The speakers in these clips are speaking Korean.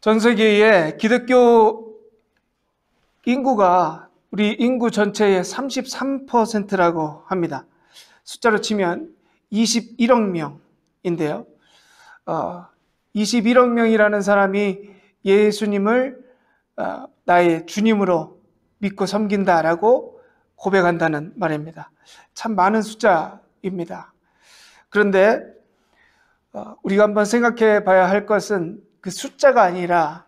전 세계의 기독교 인구가 우리 인구 전체의 33%라고 합니다. 숫자로 치면 21억 명인데요. 21억 명이라는 사람이 예수님을 나의 주님으로 믿고 섬긴다라고 고백한다는 말입니다. 참 많은 숫자입니다. 그런데 우리가 한번 생각해 봐야 할 것은 그 숫자가 아니라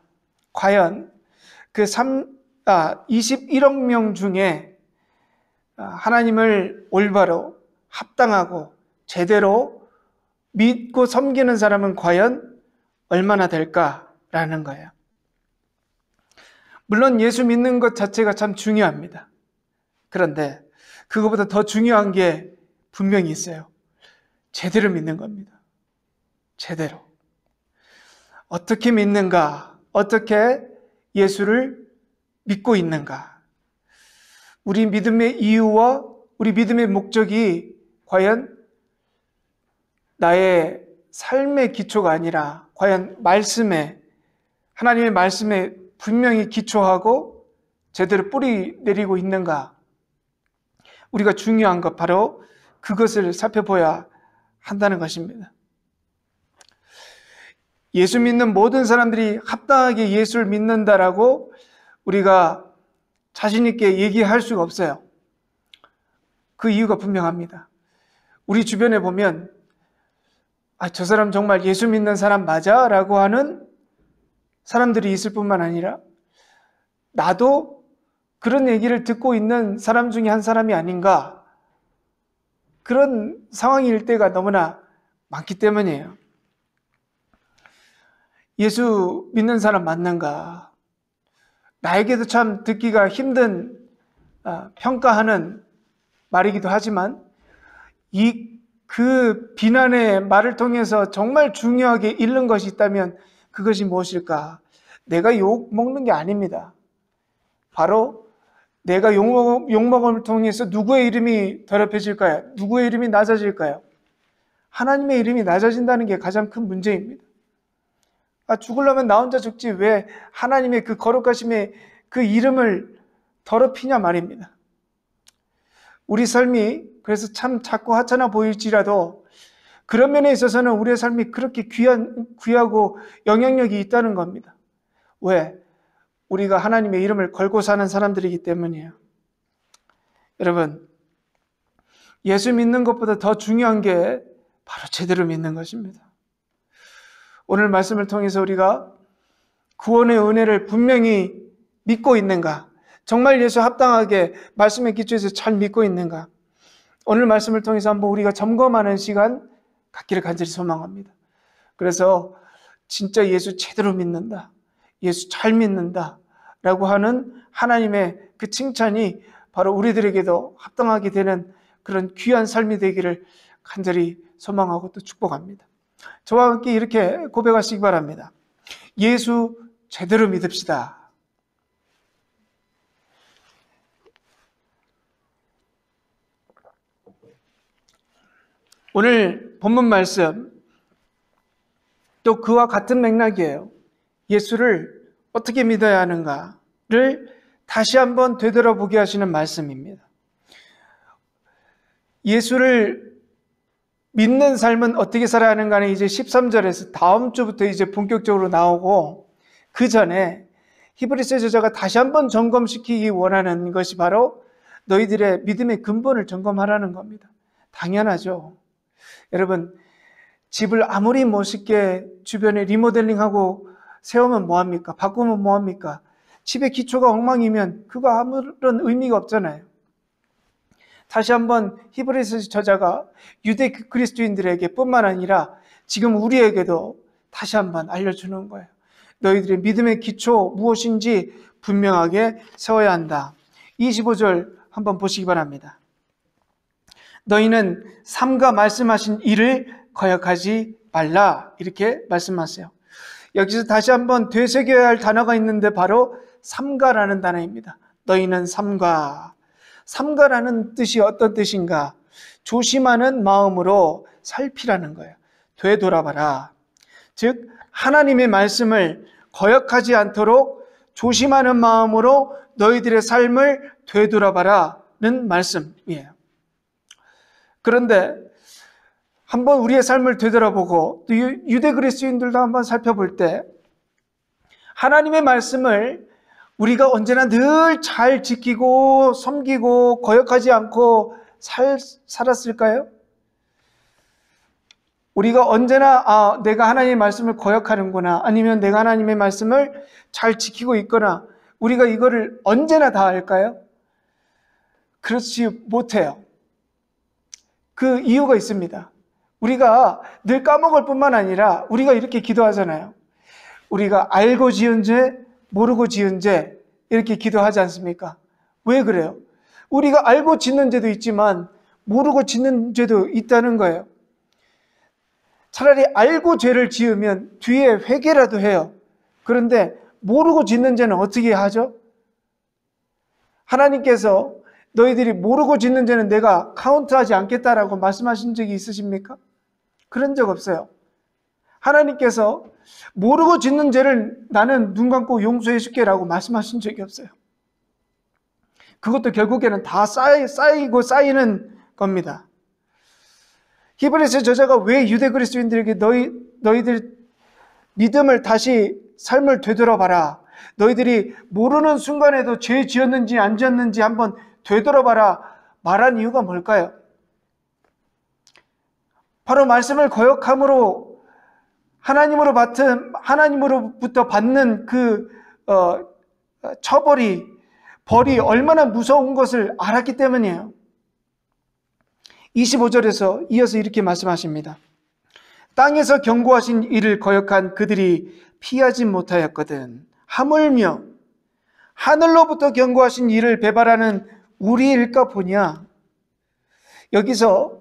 과연 그 21억 명 중에 하나님을 올바로 합당하고 제대로 믿고 섬기는 사람은 과연 얼마나 될까라는 거예요. 물론 예수 믿는 것 자체가 참 중요합니다. 그런데 그것보다 더 중요한 게 분명히 있어요. 제대로 믿는 겁니다. 제대로. 어떻게 믿는가? 어떻게 예수를 믿고 있는가? 우리 믿음의 이유와 우리 믿음의 목적이 과연 나의 삶의 기초가 아니라 과연 하나님의 말씀에 분명히 기초하고 제대로 뿌리 내리고 있는가? 우리가 중요한 것 바로 그것을 살펴봐야 한다는 것입니다. 예수 믿는 모든 사람들이 합당하게 예수를 믿는다라고 우리가 자신 있게 얘기할 수가 없어요. 그 이유가 분명합니다. 우리 주변에 보면 저 사람 정말 예수 믿는 사람 맞아? 라고 하는 사람들이 있을 뿐만 아니라 나도 그런 얘기를 듣고 있는 사람 중에 한 사람이 아닌가, 그런 상황일 때가 너무나 많기 때문이에요. 예수 믿는 사람 맞는가? 나에게도 참 듣기가 힘든 평가하는 말이기도 하지만 그 비난의 말을 통해서 정말 중요하게 잃는 것이 있다면 그것이 무엇일까? 내가 욕 먹는 게 아닙니다. 바로 내가 욕먹음을 통해서 누구의 이름이 더럽혀질까요? 누구의 이름이 낮아질까요? 하나님의 이름이 낮아진다는 게 가장 큰 문제입니다. 죽으려면 나 혼자 죽지 왜 하나님의 그 거룩하심의 그 이름을 더럽히냐 말입니다. 우리 삶이 그래서 참 작고 하찮아 보일지라도 그런 면에 있어서는 우리의 삶이 그렇게 귀하고 영향력이 있다는 겁니다. 왜? 우리가 하나님의 이름을 걸고 사는 사람들이기 때문이에요. 여러분, 예수 믿는 것보다 더 중요한 게 바로 제대로 믿는 것입니다. 오늘 말씀을 통해서 우리가 구원의 은혜를 분명히 믿고 있는가? 정말 예수 합당하게 말씀에 기초해서 잘 믿고 있는가? 오늘 말씀을 통해서 한번 우리가 점검하는 시간 갖기를 간절히 소망합니다. 그래서 진짜 예수 제대로 믿는다, 예수 잘 믿는다 라고 하는 하나님의 그 칭찬이 바로 우리들에게도 합당하게 되는 그런 귀한 삶이 되기를 간절히 소망하고 또 축복합니다. 저와 함께 이렇게 고백하시기 바랍니다. 예수 제대로 믿읍시다. 오늘 본문 말씀 또 그와 같은 맥락이에요. 예수를 어떻게 믿어야 하는가를 다시 한번 되돌아보게 하시는 말씀입니다. 예수를 믿는 삶은 어떻게 살아야 하는가는 이제 13절에서 다음 주부터 이제 본격적으로 나오고, 그 전에 히브리서 저자가 다시 한번 점검시키기 원하는 것이 바로 너희들의 믿음의 근본을 점검하라는 겁니다. 당연하죠. 여러분, 집을 아무리 멋있게 주변에 리모델링하고 세우면 뭐합니까? 바꾸면 뭐합니까? 집의 기초가 엉망이면 그거 아무런 의미가 없잖아요. 다시 한번 히브리서 저자가 유대 그리스도인들에게 뿐만 아니라 지금 우리에게도 다시 한번 알려주는 거예요. 너희들의 믿음의 기초 무엇인지 분명하게 세워야 한다. 25절 한번 보시기 바랍니다. 너희는 삼가 말씀하신 일을 거역하지 말라, 이렇게 말씀하세요. 여기서 다시 한번 되새겨야 할 단어가 있는데 바로 삼가라는 단어입니다. 너희는 삼가. 삼가라는 뜻이 어떤 뜻인가? 조심하는 마음으로 살피라는 거예요. 되돌아봐라. 즉 하나님의 말씀을 거역하지 않도록 조심하는 마음으로 너희들의 삶을 되돌아봐라는 말씀이에요. 그런데 한번 우리의 삶을 되돌아보고 또 유대 그리스도인들도 한번 살펴볼 때 하나님의 말씀을 우리가 언제나 늘 잘 지키고 섬기고 거역하지 않고 살았을까요? 우리가 언제나 내가 하나님의 말씀을 거역하는구나, 아니면 내가 하나님의 말씀을 잘 지키고 있거나, 우리가 이거를 언제나 다 알까요? 그렇지 못해요. 그 이유가 있습니다. 우리가 늘 까먹을 뿐만 아니라 우리가 이렇게 기도하잖아요. 우리가 알고 지은 죄, 모르고 지은 죄, 이렇게 기도하지 않습니까? 왜 그래요? 우리가 알고 짓는 죄도 있지만 모르고 짓는 죄도 있다는 거예요. 차라리 알고 죄를 지으면 뒤에 회개라도 해요. 그런데 모르고 짓는 죄는 어떻게 하죠? 하나님께서 너희들이 모르고 짓는 죄는 내가 카운트하지 않겠다라고 말씀하신 적이 있으십니까? 그런 적 없어요. 하나님께서 모르고 짓는 죄를 나는 눈 감고 용서해 줄게라고 말씀하신 적이 없어요. 그것도 결국에는 다 쌓이고 쌓이는 겁니다. 히브리서 저자가 왜 유대 그리스도인들에게 너희들 믿음을 다시 삶을 되돌아봐라, 너희들이 모르는 순간에도 죄 지었는지 안 지었는지 한번 되돌아봐라 말한 이유가 뭘까요? 바로 말씀을 거역함으로 하나님으로부터 받는 그 벌이 얼마나 무서운 것을 알았기 때문이에요. 25절에서 이어서 이렇게 말씀하십니다. 땅에서 경고하신 이를 거역한 그들이 피하지 못하였거든 하물며 하늘로부터 경고하신 이를 배반하는 우리일까 보냐. 여기서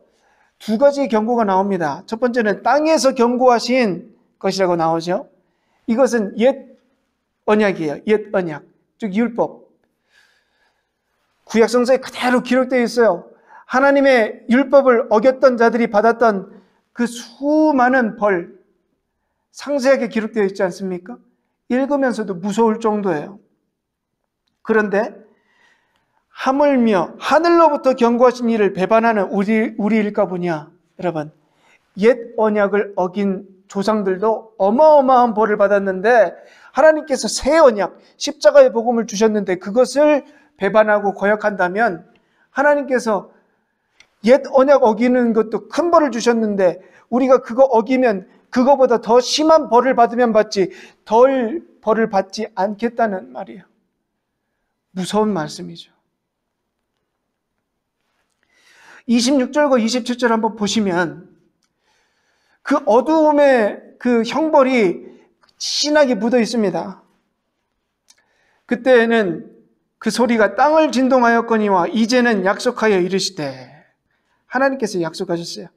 두 가지 경고가 나옵니다. 첫 번째는 땅에서 경고하신 것이라고 나오죠. 이것은 옛 언약이에요. 옛 언약, 즉 율법. 구약 성서에 그대로 기록되어 있어요. 하나님의 율법을 어겼던 자들이 받았던 그 수많은 벌, 상세하게 기록되어 있지 않습니까? 읽으면서도 무서울 정도예요. 그런데 하물며 하늘로부터 경고하신 이를 배반하는 우리일까 보냐. 여러분, 옛 언약을 어긴 조상들도 어마어마한 벌을 받았는데 하나님께서 새 언약, 십자가의 복음을 주셨는데 그것을 배반하고 거역한다면 하나님께서 옛 언약 어기는 것도 큰 벌을 주셨는데 우리가 그거 어기면 그거보다 더 심한 벌을 받으면 받지 덜 벌을 받지 않겠다는 말이에요. 무서운 말씀이죠. 26절과 27절 한번 보시면 그 어두움의 그 형벌이 진하게 묻어 있습니다. 그때에는 그 소리가 땅을 진동하였거니와 이제는 약속하여 이르시되, 하나님께서 약속하셨어요.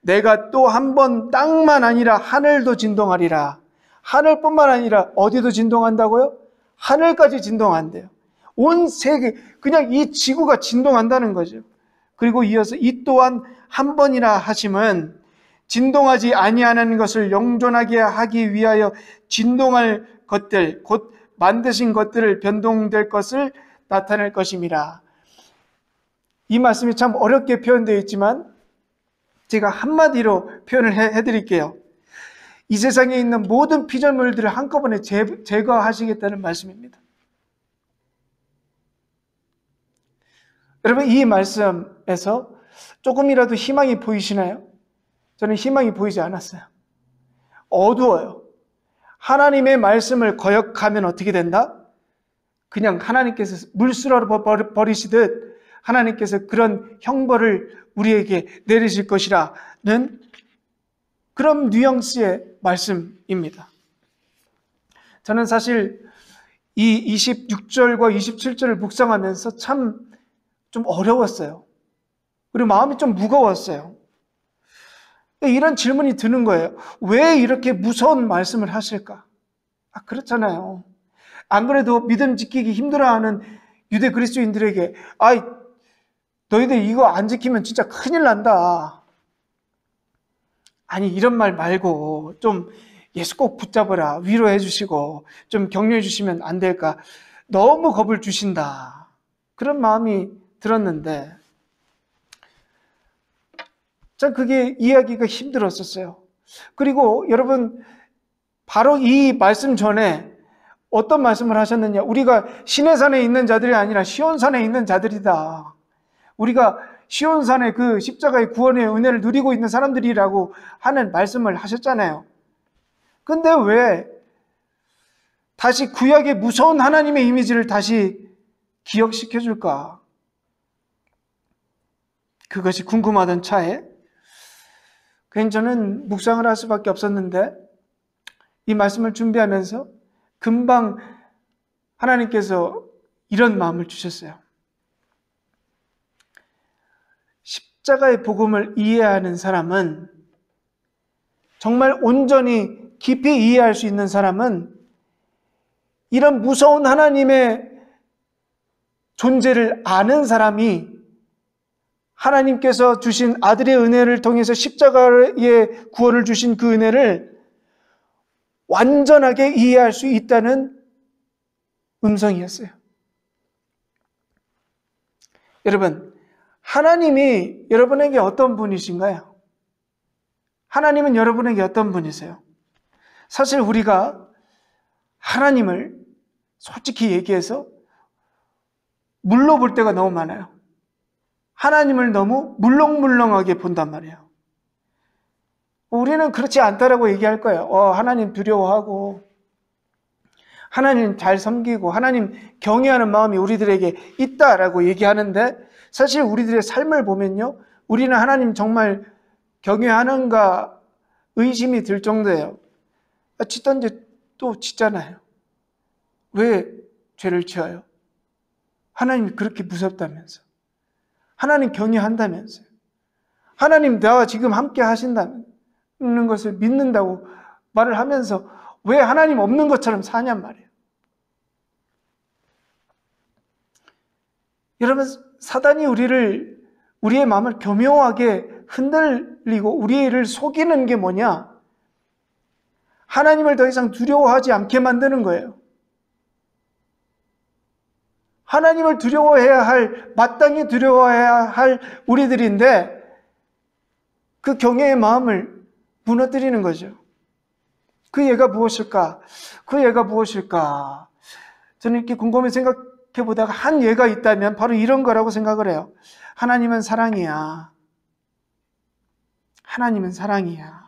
내가 또 한 번 땅만 아니라 하늘도 진동하리라. 하늘뿐만 아니라 어디도 진동한다고요? 하늘까지 진동한대요. 온 세계, 그냥 이 지구가 진동한다는 거죠. 그리고 이어서 이 또한 한 번이나 하심은 진동하지 아니하는 것을 영존하게 하기 위하여 진동할 것들, 곧 만드신 것들을 변동될 것을 나타낼 것임이라. 이 말씀이 참 어렵게 표현되어 있지만 제가 한마디로 표현을 해드릴게요. 이 세상에 있는 모든 피조물들을 한꺼번에 제거하시겠다는 말씀입니다. 여러분, 이 말씀에서 조금이라도 희망이 보이시나요? 저는 희망이 보이지 않았어요. 어두워요. 하나님의 말씀을 거역하면 어떻게 된다? 그냥 하나님께서 물수라로 버리시듯 하나님께서 그런 형벌을 우리에게 내리실 것이라는 그런 뉘앙스의 말씀입니다. 저는 사실 이 26절과 27절을 묵상하면서 참 좀 어려웠어요. 그리고 마음이 좀 무거웠어요. 이런 질문이 드는 거예요. 왜 이렇게 무서운 말씀을 하실까? 그렇잖아요. 안 그래도 믿음 지키기 힘들어하는 유대 그리스도인들에게 너희들 이거 안 지키면 진짜 큰일 난다. 아니, 이런 말 말고 좀 예수 꼭 붙잡아라, 위로해 주시고 좀 격려해 주시면 안 될까? 너무 겁을 주신다, 그런 마음이 들었는데 전 그게 이해하기가 힘들었었어요. 그리고 여러분, 바로 이 말씀 전에 어떤 말씀을 하셨느냐? 우리가 시내산에 있는 자들이 아니라 시온산에 있는 자들이다. 우리가 시온산의 그 십자가의 구원의 은혜를 누리고 있는 사람들이라고 하는 말씀을 하셨잖아요. 근데 왜 다시 구약의 무서운 하나님의 이미지를 다시 기억시켜 줄까? 그것이 궁금하던 차에 그냥 저는 묵상을 할 수밖에 없었는데, 이 말씀을 준비하면서 금방 하나님께서 이런 마음을 주셨어요. 십자가의 복음을 이해하는 사람은, 정말 온전히 깊이 이해할 수 있는 사람은 이런 무서운 하나님의 존재를 아는 사람이 하나님께서 주신 아들의 은혜를 통해서 십자가의 구원을 주신 그 은혜를 완전하게 이해할 수 있다는 음성이었어요. 여러분, 하나님이 여러분에게 어떤 분이신가요? 하나님은 여러분에게 어떤 분이세요? 사실 우리가 하나님을 솔직히 얘기해서 물로 볼 때가 너무 많아요. 하나님을 너무 물렁물렁하게 본단 말이에요. 우리는 그렇지 않다라고 얘기할 거예요. 하나님 두려워하고 하나님 잘 섬기고 하나님 경외하는 마음이 우리들에게 있다라고 얘기하는데, 사실 우리들의 삶을 보면요, 우리는 하나님 정말 경외하는가 의심이 들 정도예요. 짓던데 또 짓잖아요. 왜 죄를 지어요? 하나님이 그렇게 무섭다면서, 하나님 경외한다면서요, 하나님 나와 지금 함께 하신다는 것을 믿는다고 말을 하면서 왜 하나님 없는 것처럼 사냔 말이에요. 여러분, 사단이 우리의 마음을 교묘하게 흔들리고 우리를 속이는 게 뭐냐? 하나님을 더 이상 두려워하지 않게 만드는 거예요. 하나님을 두려워해야 할, 마땅히 두려워해야 할 우리들인데 그 경외의 마음을 무너뜨리는 거죠. 그 예가 무엇일까? 그 예가 무엇일까? 저는 이렇게 곰곰이 생각해 보다가 한 예가 있다면 바로 이런 거라고 생각을 해요. 하나님은 사랑이야. 하나님은 사랑이야.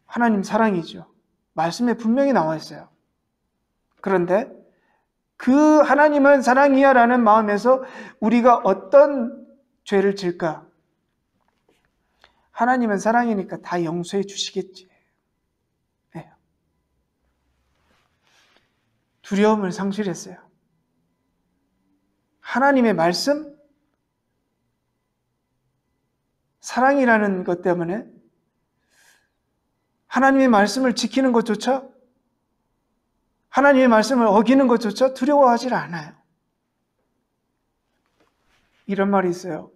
하나님 사랑이죠. 말씀에 분명히 나와 있어요. 그런데 그 하나님은 사랑이야 라는 마음에서 우리가 어떤 죄를 질까? 하나님은 사랑이니까 다 용서해 주시겠지. 네. 두려움을 상실했어요. 하나님의 말씀, 사랑이라는 것 때문에 하나님의 말씀을 지키는 것조차, 하나님의 말씀을 어기는 것조차 두려워하지 않아요. 이런 말이 있어요.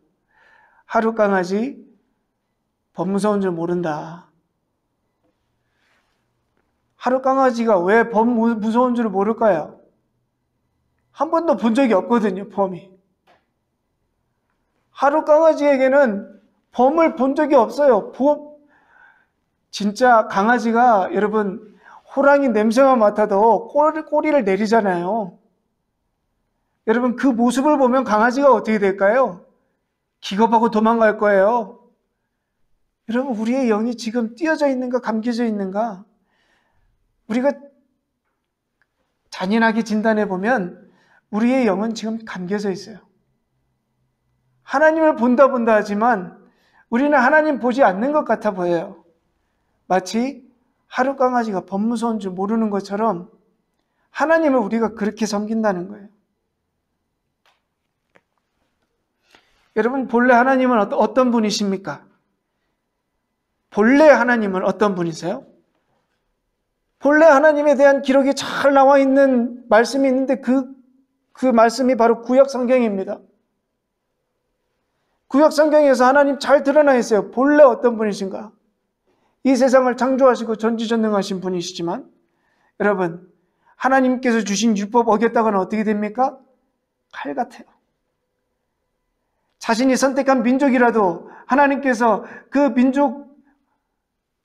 하루 강아지 범 무서운 줄 모른다. 하루 강아지가 왜 범 무서운 줄 모를까요? 한 번도 본 적이 없거든요, 범이. 하루 강아지에게는 범을 본 적이 없어요. 진짜 강아지가, 여러분, 호랑이 냄새만 맡아도 꼬리를 내리잖아요. 여러분, 그 모습을 보면 강아지가 어떻게 될까요? 기겁하고 도망갈 거예요. 여러분, 우리의 영이 지금 띄어져 있는가, 감겨져 있는가? 우리가 잔인하게 진단해 보면 우리의 영은 지금 감겨져 있어요. 하나님을 본다 하지만 우리는 하나님 보지 않는 것 같아 보여요. 마치 하루 강아지가 범 무서운 줄 모르는 것처럼 하나님을 우리가 그렇게 섬긴다는 거예요. 여러분, 본래 하나님은 어떤 분이십니까? 본래 하나님은 어떤 분이세요? 본래 하나님에 대한 기록이 잘 나와 있는 말씀이 있는데 그 말씀이 바로 구약 성경입니다. 구약 성경에서 하나님 잘 드러나 있어요. 본래 어떤 분이신가? 이 세상을 창조하시고 전지전능하신 분이시지만 여러분, 하나님께서 주신 율법 어겼다가는 어떻게 됩니까? 칼 같아요. 자신이 선택한 민족이라도 하나님께서 그 민족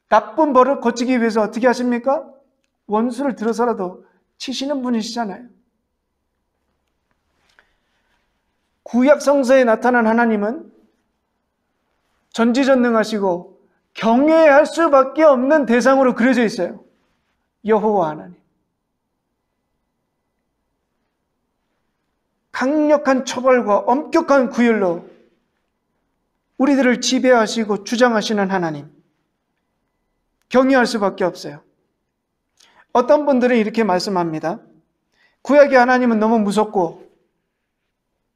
나쁜 버릇 고치기 위해서 어떻게 하십니까? 원수를 들어서라도 치시는 분이시잖아요. 구약 성서에 나타난 하나님은 전지전능하시고 경외할 수밖에 없는 대상으로 그려져 있어요. 여호와 하나님. 강력한 처벌과 엄격한 구휼로 우리들을 지배하시고 주장하시는 하나님. 경외할 수밖에 없어요. 어떤 분들은 이렇게 말씀합니다. 구약의 하나님은 너무 무섭고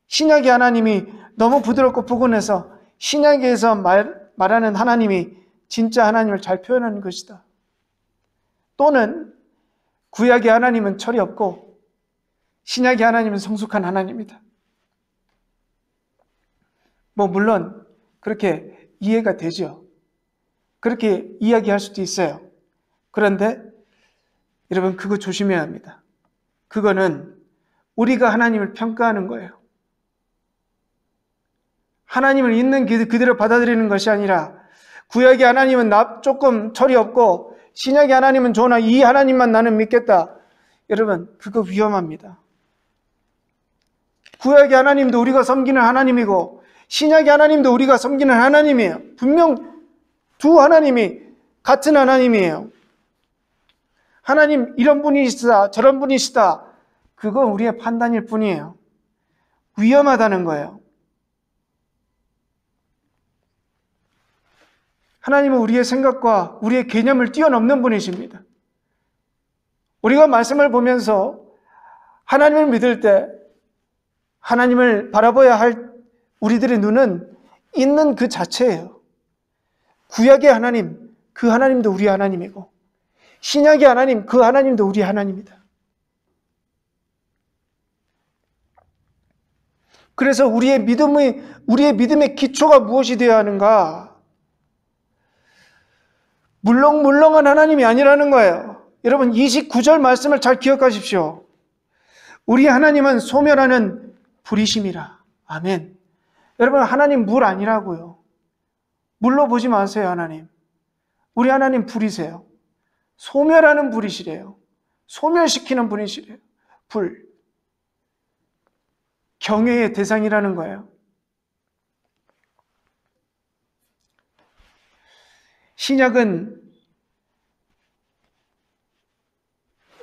신약의 하나님이 너무 부드럽고 포근해서 신약에서 말하는 하나님이 진짜 하나님을 잘 표현하는 것이다. 또는 구약의 하나님은 철이 없고 신약의 하나님은 성숙한 하나님이다. 물론 그렇게 이해가 되죠. 그렇게 이야기할 수도 있어요. 그런데 여러분, 그거 조심해야 합니다. 그거는 우리가 하나님을 평가하는 거예요. 하나님을 있는 그대로 받아들이는 것이 아니라 구약의 하나님은 조금 철이 없고 신약의 하나님은 좋으나 이 하나님만 나는 믿겠다. 여러분, 그거 위험합니다. 구약의 하나님도 우리가 섬기는 하나님이고 신약의 하나님도 우리가 섬기는 하나님이에요. 분명 두 하나님이 같은 하나님이에요. 하나님 이런 분이시다 저런 분이시다, 그건 우리의 판단일 뿐이에요. 위험하다는 거예요. 하나님은 우리의 생각과 우리의 개념을 뛰어넘는 분이십니다. 우리가 말씀을 보면서 하나님을 믿을 때 하나님을 바라봐야 할 우리들의 눈은 있는 그 자체예요. 구약의 하나님, 그 하나님도 우리 하나님이고 신약의 하나님, 그 하나님도 우리 하나님이다. 그래서 우리의 믿음의 기초가 무엇이 되어야 하는가? 물렁물렁한 하나님이 아니라는 거예요. 여러분, 29절 말씀을 잘 기억하십시오. 우리 하나님은 소멸하는 불이심이라. 아멘. 여러분, 하나님 물 아니라고요. 물로 보지 마세요. 하나님, 우리 하나님 불이세요. 소멸하는 불이시래요. 소멸시키는 분이시래요. 불. 경외의 대상이라는 거예요. 신약은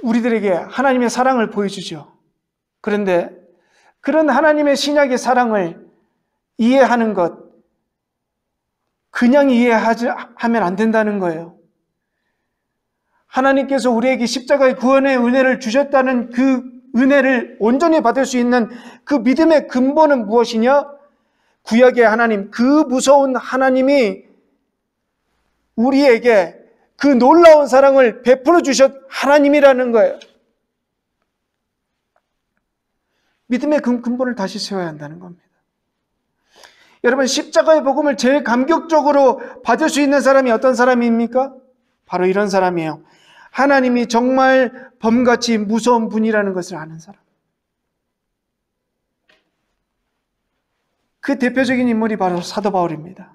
우리들에게 하나님의 사랑을 보여주죠. 그런데 그런 하나님의 신약의 사랑을 이해하는 것, 그냥 이해하면 안 된다는 거예요. 하나님께서 우리에게 십자가의 구원의 은혜를 주셨다는 그 은혜를 온전히 받을 수 있는 그 믿음의 근본은 무엇이냐? 구약의 하나님, 그 무서운 하나님이 우리에게 그 놀라운 사랑을 베풀어 주셨 하나님이라는 거예요. 믿음의 근본을 다시 세워야 한다는 겁니다. 여러분, 십자가의 복음을 제일 감격적으로 받을 수 있는 사람이 어떤 사람입니까? 바로 이런 사람이에요. 하나님이 정말 범같이 무서운 분이라는 것을 아는 사람. 그 대표적인 인물이 바로 사도 바울입니다.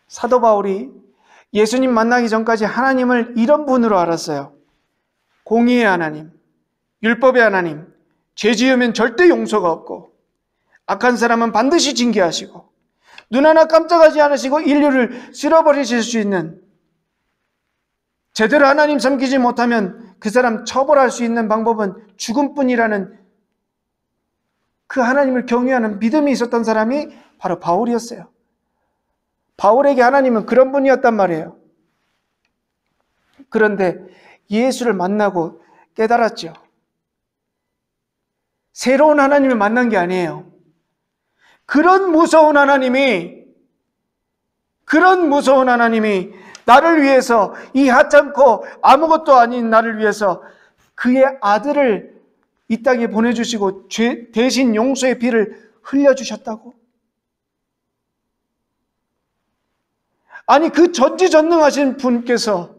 사도 바울이 예수님 만나기 전까지 하나님을 이런 분으로 알았어요. 공의의 하나님, 율법의 하나님, 죄 지으면 절대 용서가 없고 악한 사람은 반드시 징계하시고 눈 하나 깜짝하지 않으시고 인류를 쓸어버리실 수 있는, 제대로 하나님 섬기지 못하면 그 사람 처벌할 수 있는 방법은 죽음뿐이라는 그 하나님을 경외하는 믿음이 있었던 사람이 바로 바울이었어요. 바울에게 하나님은 그런 분이었단 말이에요. 그런데 예수를 만나고 깨달았죠. 새로운 하나님을 만난 게 아니에요. 그런 무서운 하나님이 나를 위해서, 이 하찮고 아무것도 아닌 나를 위해서 그의 아들을 이 땅에 보내주시고 대신 용서의 피를 흘려주셨다고. 아니, 그 전지전능하신 분께서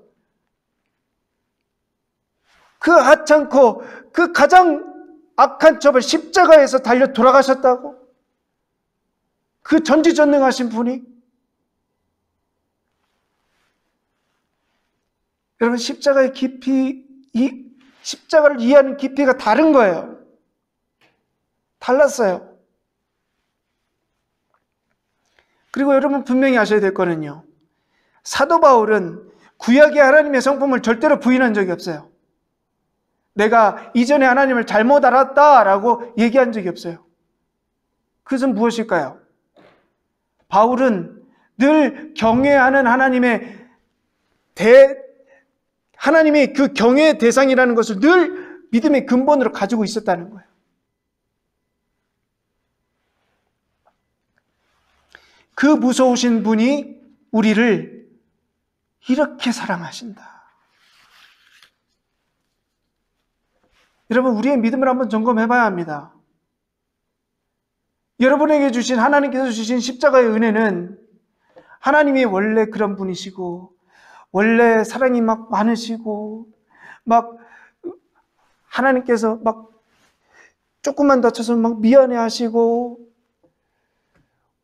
그 하찮고 그 가장 악한 처벌 십자가에서 달려 돌아가셨다고? 그 전지전능하신 분이? 여러분, 십자가의 깊이, 십자가를 이해하는 깊이가 다른 거예요. 달랐어요. 그리고 여러분 분명히 아셔야 될 거는요, 사도 바울은 구약의 하나님의 성품을 절대로 부인한 적이 없어요. 내가 이전에 하나님을 잘못 알았다라고 얘기한 적이 없어요. 그것은 무엇일까요? 바울은 늘 경외하는 하나님의 그 경외의 대상이라는 것을 늘 믿음의 근본으로 가지고 있었다는 거예요. 그 무서우신 분이 우리를 이렇게 사랑하신다. 여러분, 우리의 믿음을 한번 점검해 봐야 합니다. 여러분에게 주신, 하나님께서 주신 십자가의 은혜는 하나님이 원래 그런 분이시고, 원래 사랑이 막 많으시고, 막 하나님께서 막 조금만 다쳐서 막 미안해 하시고,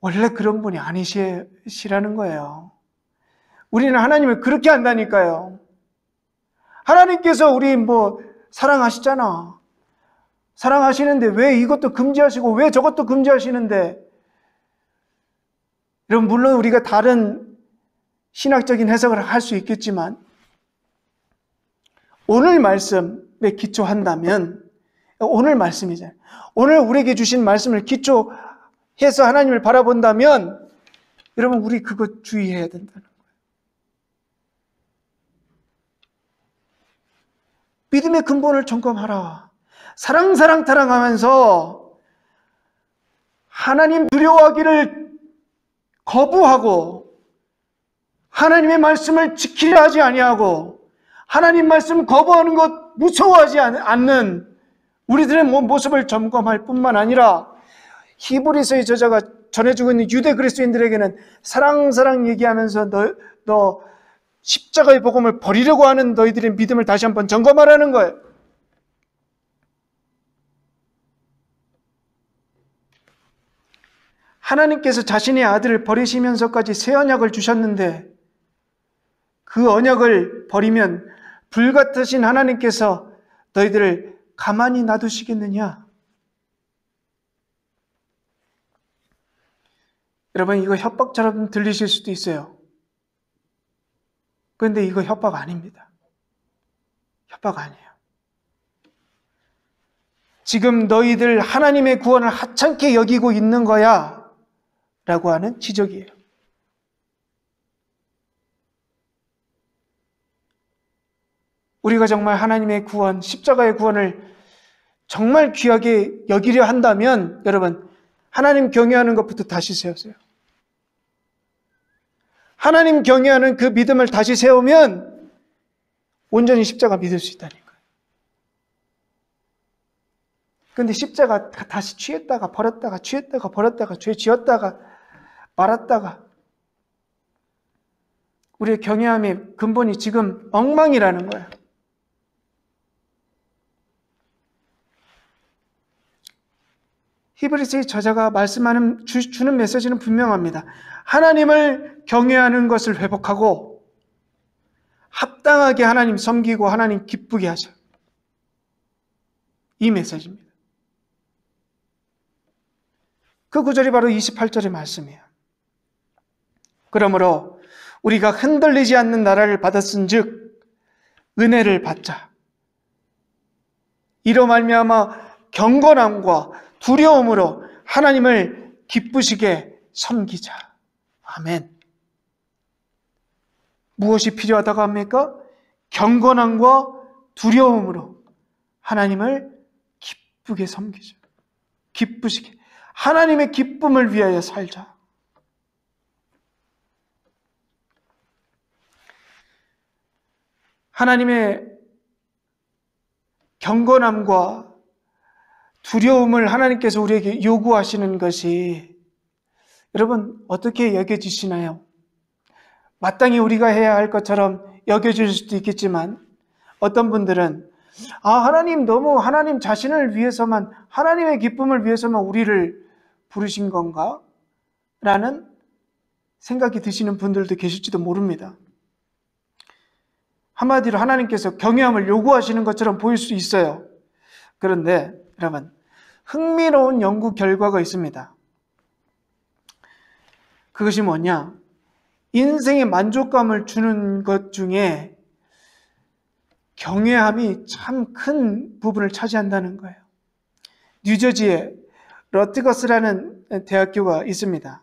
원래 그런 분이 아니시라는 거예요. 우리는 하나님을 그렇게 한다니까요. 하나님께서 우리 사랑하시잖아. 사랑하시는데 왜 이것도 금지하시고 왜 저것도 금지하시는데? 여러분, 물론 우리가 다른 신학적인 해석을 할 수 있겠지만, 오늘 말씀에 기초한다면, 오늘 말씀이잖아요. 오늘 우리에게 주신 말씀을 기초해서 하나님을 바라본다면, 여러분, 우리 그거 주의해야 된다는 거예요. 믿음의 근본을 점검하라. 사랑하면서 하나님 두려워하기를 거부하고 하나님의 말씀을 지키려 하지 아니하고 하나님 말씀 거부하는 것 무서워하지 않는 우리들의 모습을 점검할 뿐만 아니라, 히브리서의 저자가 전해주고 있는 유대 그리스도인들에게는 사랑 얘기하면서 너 십자가의 복음을 버리려고 하는 너희들의 믿음을 다시 한번 점검하라는 거예요. 하나님께서 자신의 아들을 버리시면서까지 새 언약을 주셨는데, 그 언약을 버리면 불같으신 하나님께서 너희들을 가만히 놔두시겠느냐? 여러분, 이거 협박처럼 들리실 수도 있어요. 그런데 이거 협박 아닙니다. 협박 아니에요. 지금 너희들 하나님의 구원을 하찮게 여기고 있는 거야 라고 하는 지적이에요. 우리가 정말 하나님의 구원, 십자가의 구원을 정말 귀하게 여기려 한다면, 여러분, 하나님 경외하는 것부터 다시 세우세요. 하나님 경외하는 그 믿음을 다시 세우면 온전히 십자가 믿을 수 있다니까요. 그런데 십자가 다시 취했다가 버렸다가 취했다가 버렸다가 죄 지었다가 말았다가, 우리의 경외함의 근본이 지금 엉망이라는 거예요. 히브리서의 저자가 말씀하는 주는 메시지는 분명합니다. 하나님을 경외하는 것을 회복하고 합당하게 하나님 섬기고 하나님 기쁘게 하셔. 이 메시지입니다. 그 구절이 바로 28절의 말씀이에요. 그러므로 우리가 흔들리지 않는 나라를 받았은즉 은혜를 받자. 이로 말미암아 경건함과 두려움으로 하나님을 기쁘시게 섬기자. 아멘. 무엇이 필요하다고 합니까? 경건함과 두려움으로 하나님을 기쁘게 섬기자. 기쁘시게. 하나님의 기쁨을 위하여 살자. 하나님의 경건함과 두려움을 하나님께서 우리에게 요구하시는 것이, 여러분, 어떻게 여겨지시나요? 마땅히 우리가 해야 할 것처럼 여겨질 수도 있겠지만 어떤 분들은 하나님 너무 하나님 자신을 위해서만, 하나님의 기쁨을 위해서만 우리를 부르신 건가? 라는 생각이 드시는 분들도 계실지도 모릅니다. 한마디로 하나님께서 경외함을 요구하시는 것처럼 보일 수 있어요. 그런데 여러분, 흥미로운 연구 결과가 있습니다. 그것이 뭐냐? 인생의 만족감을 주는 것 중에 경외함이 참 큰 부분을 차지한다는 거예요. 뉴저지에 러트거스라는 대학교가 있습니다.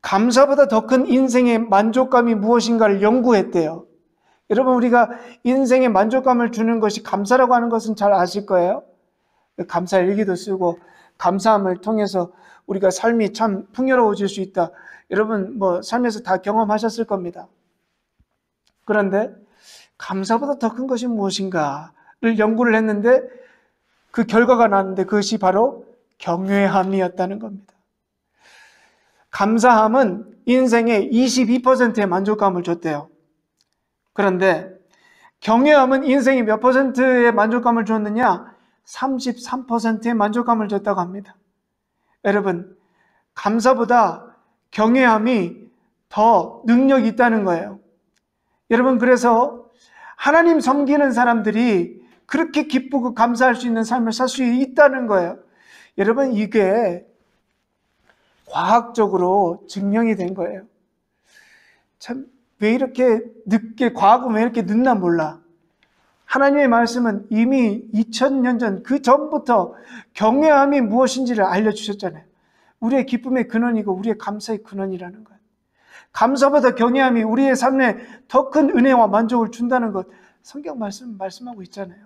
감사보다 더 큰 인생의 만족감이 무엇인가를 연구했대요. 여러분, 우리가 인생의 만족감을 주는 것이 감사라고 하는 것은 잘 아실 거예요. 감사 일기도 쓰고 감사함을 통해서 우리가 삶이 참 풍요로워질 수 있다. 여러분 삶에서 다 경험하셨을 겁니다. 그런데 감사보다 더 큰 것이 무엇인가를 연구를 했는데 그 결과가 나왔는데 그것이 바로 경외함이었다는 겁니다. 감사함은 인생의 22%의 만족감을 줬대요. 그런데 경외함은 인생이 몇 퍼센트의 만족감을 줬느냐? 33%의 만족감을 줬다고 합니다. 여러분, 감사보다 경외함이 더 능력이 있다는 거예요. 여러분, 그래서 하나님 섬기는 사람들이 그렇게 기쁘고 감사할 수 있는 삶을 살 수 있다는 거예요. 여러분, 이게 과학적으로 증명이 된 거예요. 참, 왜 이렇게 늦게, 과학은 왜 이렇게 늦나 몰라. 하나님의 말씀은 이미 2000년 전, 그 전부터 경외함이 무엇인지를 알려주셨잖아요. 우리의 기쁨의 근원이고 우리의 감사의 근원이라는 거예요. 감사보다 경외함이 우리의 삶에 더 큰 은혜와 만족을 준다는 것, 성경 말씀하고 있잖아요.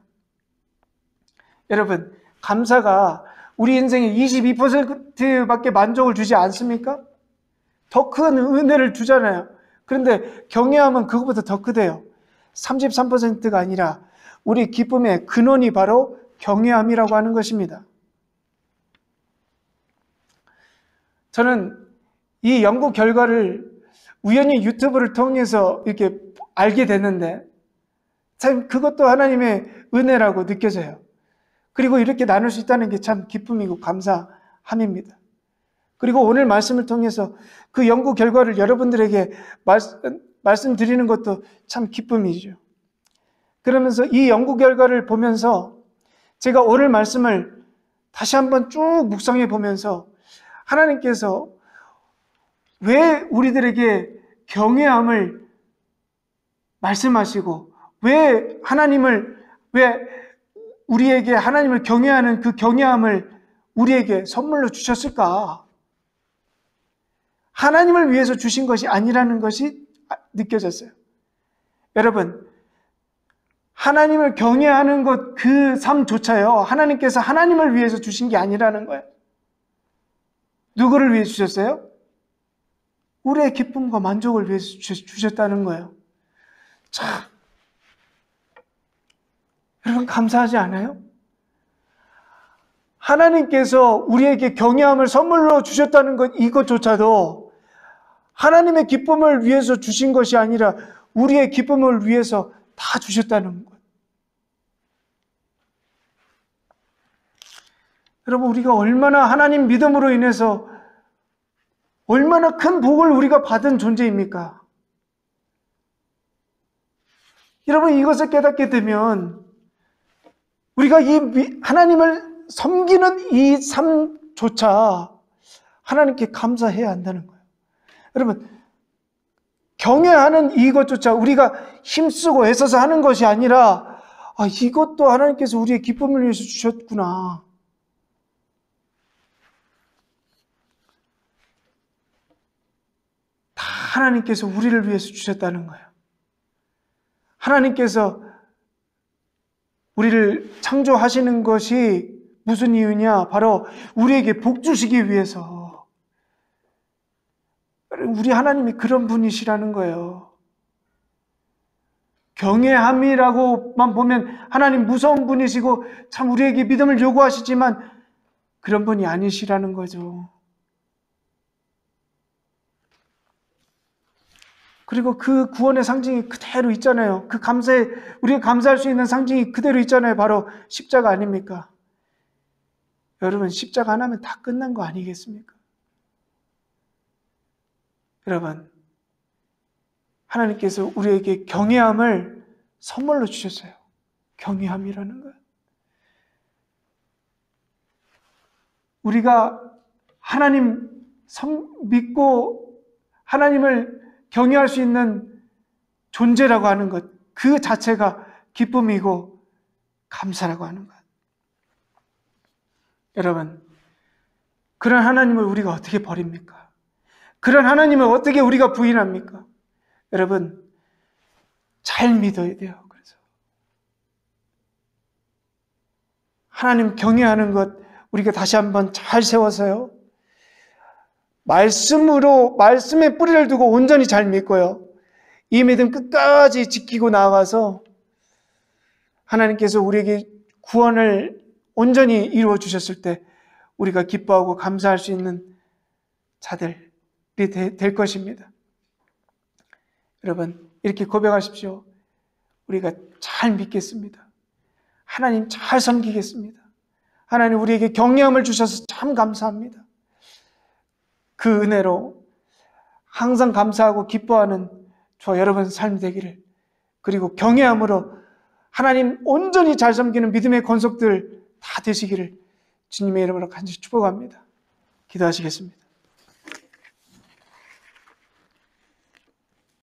여러분, 감사가 우리 인생의 22%밖에 만족을 주지 않습니까? 더 큰 은혜를 주잖아요. 그런데 경외함은 그것보다 더 크대요. 33%가 아니라 우리 기쁨의 근원이 바로 경외함이라고 하는 것입니다. 저는 이 연구 결과를 우연히 유튜브를 통해서 이렇게 알게 됐는데 참 그것도 하나님의 은혜라고 느껴져요. 그리고 이렇게 나눌 수 있다는 게 참 기쁨이고 감사함입니다. 그리고 오늘 말씀을 통해서 그 연구 결과를 여러분들에게 말씀드리는 것도 참 기쁨이죠. 그러면서 이 연구 결과를 보면서 제가 오늘 말씀을 다시 한번 쭉 묵상해 보면서 하나님께서 왜 우리들에게 경외함을 말씀하시고 왜 우리에게 하나님을 경외하는 그 경외함을 우리에게 선물로 주셨을까? 하나님을 위해서 주신 것이 아니라는 것이 느껴졌어요. 여러분, 하나님을 경외하는 것 그 삶조차요, 하나님께서 하나님을 위해서 주신 게 아니라는 거예요. 누구를 위해 주셨어요? 우리의 기쁨과 만족을 위해서 주셨다는 거예요. 참, 여러분 감사하지 않아요? 하나님께서 우리에게 경외함을 선물로 주셨다는 것 이것조차도 하나님의 기쁨을 위해서 주신 것이 아니라 우리의 기쁨을 위해서 다 주셨다는 것. 여러분, 우리가 얼마나 하나님 믿음으로 인해서 얼마나 큰 복을 우리가 받은 존재입니까? 여러분, 이것을 깨닫게 되면 우리가 이 하나님을 섬기는 이 삶조차 하나님께 감사해야 한다는 거예요. 여러분, 경외하는 이것조차 우리가 힘쓰고 애써서 하는 것이 아니라 이것도 하나님께서 우리의 기쁨을 위해서 주셨구나. 다 하나님께서 우리를 위해서 주셨다는 거예요. 하나님께서 우리를 창조하시는 것이 무슨 이유냐? 바로 우리에게 복 주시기 위해서. 우리 하나님이 그런 분이시라는 거예요. 경외함이라고만 보면 하나님 무서운 분이시고 참 우리에게 믿음을 요구하시지만 그런 분이 아니시라는 거죠. 그리고 그 구원의 상징이 그대로 있잖아요. 그 감사에, 우리가 감사할 수 있는 상징이 그대로 있잖아요. 바로 십자가 아닙니까? 여러분, 십자가 하나면 다 끝난 거 아니겠습니까? 여러분, 하나님께서 우리에게 경외함을 선물로 주셨어요. 경외함이라는 것. 우리가 하나님 믿고 하나님을 경외할 수 있는 존재라고 하는 것, 그 자체가 기쁨이고 감사라고 하는 것. 여러분, 그런 하나님을 우리가 어떻게 버립니까? 그런 하나님을 어떻게 우리가 부인합니까? 여러분, 잘 믿어야 돼요. 그래서 하나님 경외하는 것 우리가 다시 한번 잘 세워서요. 말씀에 뿌리를 두고 온전히 잘 믿고요. 이 믿음 끝까지 지키고 나아가서 하나님께서 우리에게 구원을 온전히 이루어 주셨을 때 우리가 기뻐하고 감사할 수 있는 자들이 될 것입니다. 여러분, 이렇게 고백하십시오. 우리가 잘 믿겠습니다. 하나님 잘 섬기겠습니다. 하나님 우리에게 경외함을 주셔서 참 감사합니다. 그 은혜로 항상 감사하고 기뻐하는 저와 여러분 삶이 되기를, 그리고 경외함으로 하나님 온전히 잘 섬기는 믿음의 권속들 다 되시기를 주님의 이름으로 간절히 축복합니다. 기도하시겠습니다.